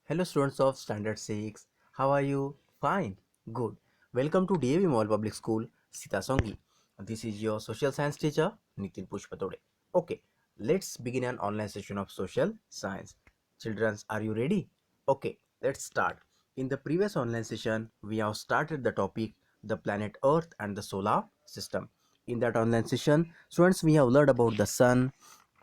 Hello students of Standard 6. How are you? Fine. Good. Welcome to DAV Mall Public School, Sitasongi. This is your social science teacher, Nitin Pushpatode. Okay, let's begin an online session of social science. Children, are you ready? Okay, let's start. In the previous online session, we have started the topic the planet Earth and the solar system. In that online session, students, we have learned about the sun,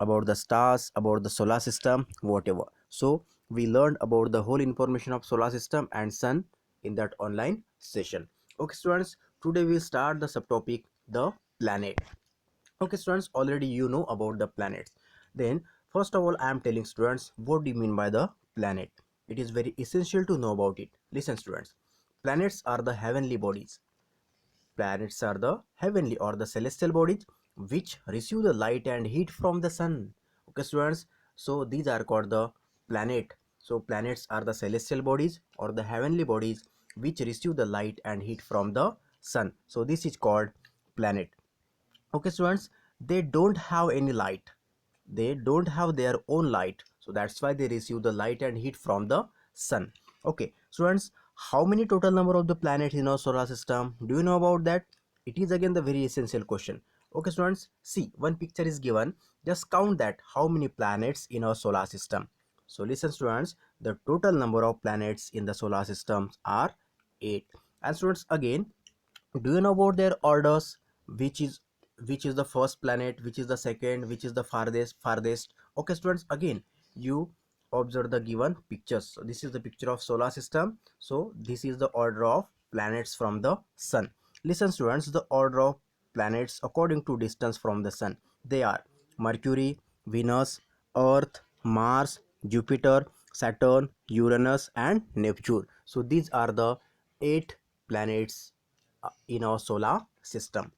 about the stars, about the solar system, whatever. So we learned about the whole information of solar system and sun in that online session. Okay students, today we'll start the subtopic the planet. Okay students, already you know about the planets. Then first of all, I am telling students what do you mean by the planet. It is very essential to know about it. Listen students, planets are the heavenly bodies. Planets are the heavenly or the celestial bodies which receive the light and heat from the sun. Okay, students. So these are called the planet. So planets are the celestial bodies or the heavenly bodies which receive the light and heat from the sun. So this is called planet. Okay, students. They don't have any light. They don't have their own light, so that's why they receive the light and heat from the sun. Okay students, how many total number of the planets in our solar system? Do you know about that? It is again the very essential question. Okay students, see, one picture is given. Just count that how many planets in our solar system. So listen students, the total number of planets in the solar system are 8. And students, again, do you know about their orders? Which is the first planet, which is the second, which is the farthest? Okay students, again, you observe the given pictures. So this is the picture of solar system. So this is the order of planets from the sun. Listen students, the order of planets according to distance from the sun, they are Mercury, Venus, Earth, Mars, Jupiter, Saturn, Uranus and Neptune. So these are the 8 planets in our solar system.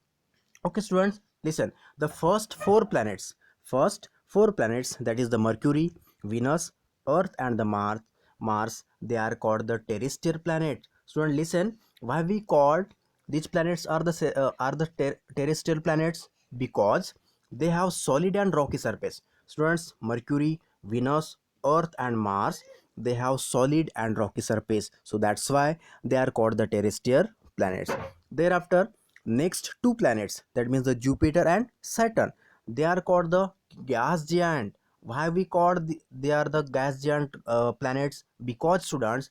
Okay students, listen, the first four planets, that is the Mercury, Venus, Earth and the Mars, they are called the terrestrial planet. Student, listen, why we called these planets are the terrestrial planets? Because they have solid and rocky surface. Students, Mercury, Venus, Earth and Mars, they have solid and rocky surface, so that's why they are called the terrestrial planets. Thereafter, next two planets, that means the Jupiter and Saturn, they are called the gas giant. Why we called they are the gas giant planets? Because students,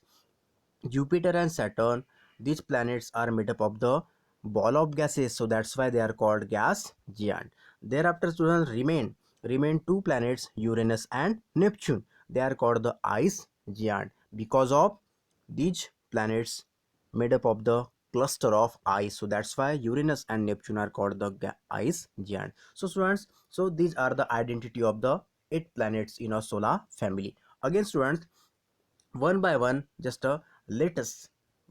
Jupiter and Saturn, these planets are made up of the ball of gases, so that's why they are called gas giant. Thereafter students, remain two planets, Uranus and Neptune. They are called the ice giant because of these planets made up of the cluster of ice, so that's why Uranus and Neptune are called the ice giant. So students, so these are the identity of the 8 planets in our solar family. Again students, one by one, just let us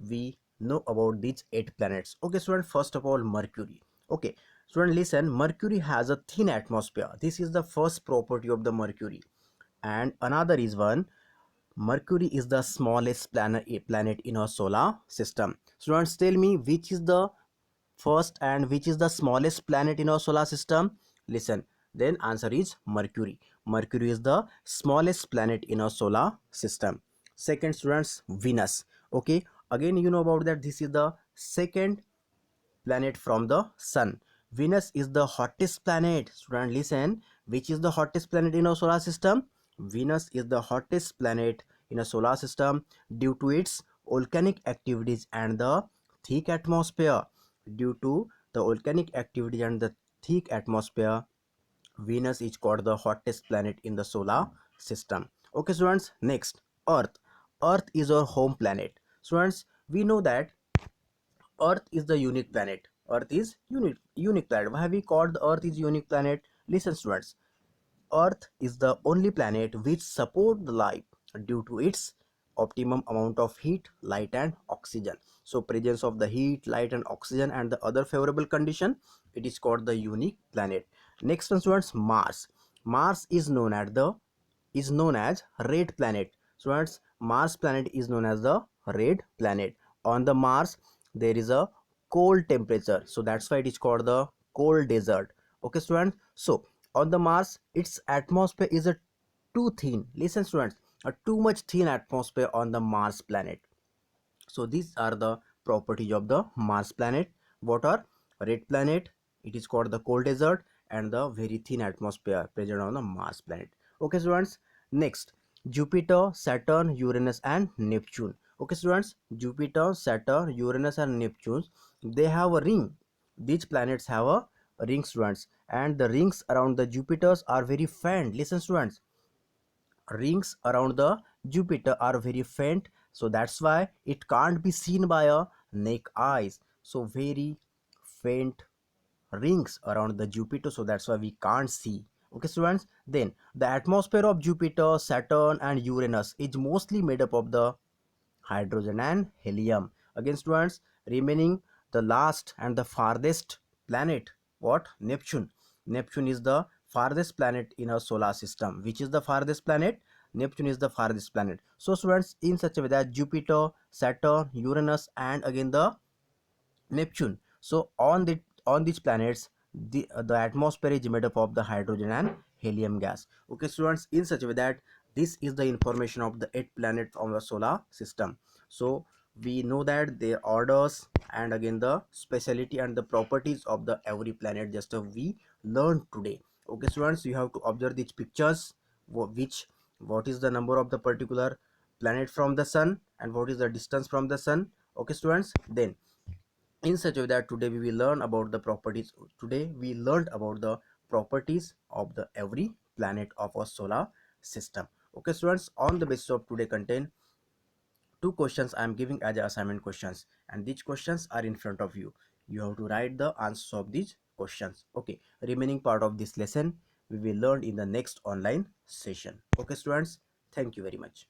we know about these 8 planets. Okay student, first of all, Mercury. Okay student, listen, Mercury has a thin atmosphere. This is the first property of the Mercury. And another is one, Mercury is the smallest planet in our solar system. Students, tell me which is the first and which is the smallest planet in our solar system. Listen, then answer is Mercury. Mercury is the smallest planet in our solar system. Second students, Venus. Okay, again you know about that, this is the second planet from the sun. Venus is the hottest planet. Student, listen, which is the hottest planet in our solar system? Venus is the hottest planet in a solar system due to its volcanic activities and the thick atmosphere. Due to the volcanic activity and the thick atmosphere, Venus is called the hottest planet in the solar system. Okay students, next, Earth. Earth is our home planet. Students, we know that Earth is the unique planet. Earth is unique planet. Why have we called the Earth is unique planet? Listen students, Earth is the only planet which support the life due to its optimum amount of heat, light and oxygen. So presence of the heat, light and oxygen and the other favorable condition, it is called the unique planet. Next one students, Mars. Mars is known as red planet. Students, Mars planet is known as the red planet. On the Mars, there is a cold temperature, so that's why it is called the cold desert. Okay students, so on the Mars, its atmosphere is a too thin. Listen students, a too much thin atmosphere on the Mars planet. So these are the properties of the Mars planet. What are? Red planet, it is called the cold desert, and the very thin atmosphere present on the Mars planet. Okay students, next, Jupiter, Saturn, Uranus and Neptune. Okay students, Jupiter, Saturn, Uranus and Neptune, they have a ring. These planets have a ring students, and the rings around the Jupiters are very faint. Listen students, rings around the Jupiter are very faint, so that's why it can't be seen by a naked eyes. So very faint rings around the Jupiter, so that's why we can't see. Okay students, then the atmosphere of Jupiter, Saturn and Uranus is mostly made up of the hydrogen and helium. Again students, remaining the last and the farthest planet, what? Neptune. Neptune is the farthest planet in our solar system. Which is the farthest planet? Neptune is the farthest planet. So students, in such a way that Jupiter, Saturn, Uranus and again the Neptune. So on these planets, the atmosphere is made up of the hydrogen and helium gas. Okay, students, in such a way that this is the information of the 8 planets of the solar system. So we know that their orders and again the speciality and the properties of the every planet just we learned today. Okay, students, you have to observe these pictures. Which what is the number of the particular planet from the sun and what is the distance from the sun. Okay, students, then in such a way that today we will learn about the properties. Today we learned about the properties of the every planet of our solar system. Okay students, on the basis of today content, two questions I am giving as assignment questions, and these questions are in front of you. You have to write the answers of these questions. Okay, remaining part of this lesson we will learn in the next online session. Okay students, thank you very much.